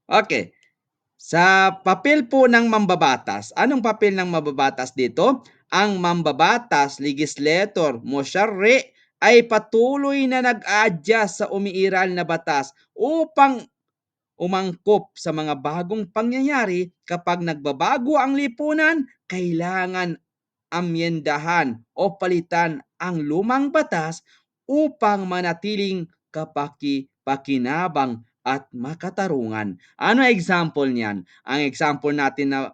Okay. Sa papel po ng mambabatas, anong papel ng mambabatas dito? Ang mambabatas, legislator, mosyari ay patuloy na nag-a-adjust sa umiiral na batas upang umangkop sa mga bagong pangyayari. Kapag nagbabago ang lipunan, kailangan amyendahan o palitan ang lumang batas upang manatiling kapaki-pakinabang at makatarungan. Ano example niyan? Ang example natin na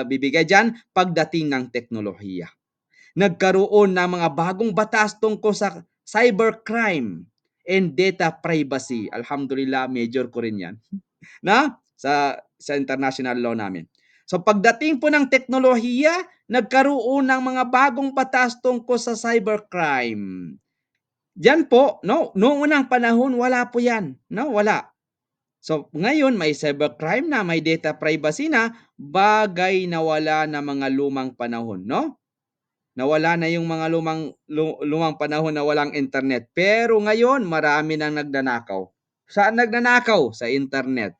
bibigay diyan, pagdating ng teknolohiya. Nagkaroon ng mga bagong batas tungkol sa cybercrime and data privacy. Alhamdulillah, major ko rin 'yan na sa international law namin. So pagdating po ng teknolohiya, nagkaroon ng mga bagong batas tungkol sa cybercrime. Diyan po, no, noong unang panahon wala po 'yan, no, wala. So ngayon may cybercrime na, may data privacy na, bagay na wala na mga lumang panahon, no? Nawala na yung mga lumang panahon na walang internet. Pero ngayon marami nang nagnanakaw. Saan nagnanakaw? Sa internet.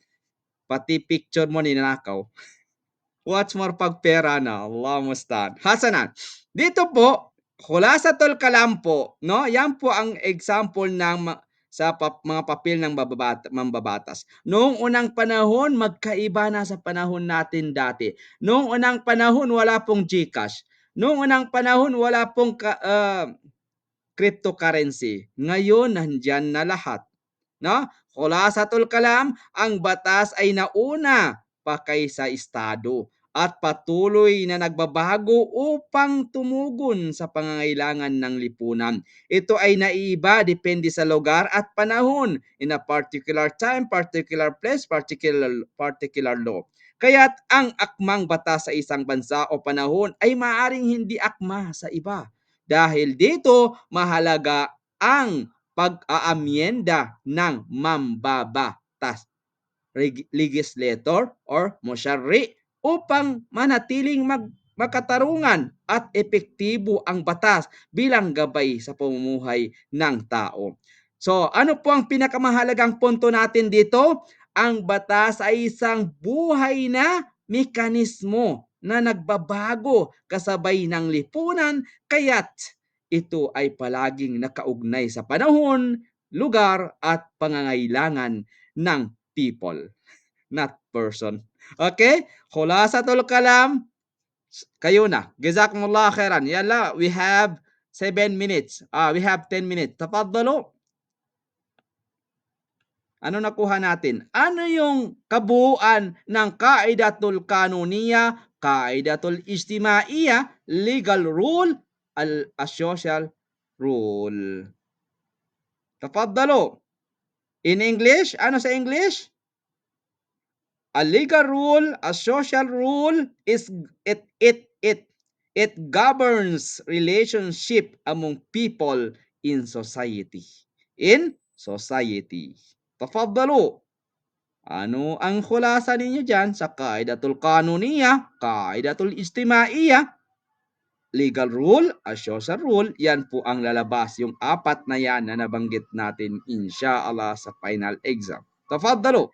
Pati picture mo ninanakaw. What's more pag pera na, Allah musta'an. Hasanan. Dito po, Khulasatul Kalam po, no? Yan po ang example ng mga papel ng mambabatas. Noong unang panahon, magkaiba na sa panahon natin dati. Noong unang panahon, wala pong GCash. Noong unang panahon, wala pong cryptocurrency. Ngayon, nandyan na lahat. No? Khulasatul Kalam, ang batas ay nauna pa kaysa estado at patuloy na nagbabago upang tumugon sa pangangailangan ng lipunan. Ito ay naiiba depende sa lugar at panahon, in a particular time, particular place, particular law. Kaya't ang akmang batas sa isang bansa o panahon ay maaring hindi akma sa iba. Dahil dito, mahalaga ang pag-aamyenda ng mambabatas, legislator or mosyari upang manatiling makatarungan at epektibo ang batas bilang gabay sa pamumuhay ng tao. So, ano po ang pinakamahalagang punto natin dito? Ang batas ay isang buhay na mekanismo na nagbabago kasabay ng lipunan, kaya't ito ay palaging nakaugnay sa panahon, lugar at pangangailangan ng people, not person. Okay? Khulasatul Kalam, kayo na. Jazakumullah khairan. Yalla, we have 7 minutes. We have 10 minutes. Tafadhalu. Ano nakuha natin? Ano yung kabuuan ng Kaidatul Kanuniya, Kaidatul Ijtimaiya, legal rule, social rule? Tafadhalu. In English, ano sa English? A legal rule, a social rule is it governs relationship among people in society. In society. Tafadhalu. Ano ang khulasa ninyo dyan sa Kaidatul Kanuniya, Kaidatul Ijtimaiya, legal rule, a social rule? Yan po ang lalabas, yung apat na yan na nabanggit natin inshallah sa final exam. Tafadhalu.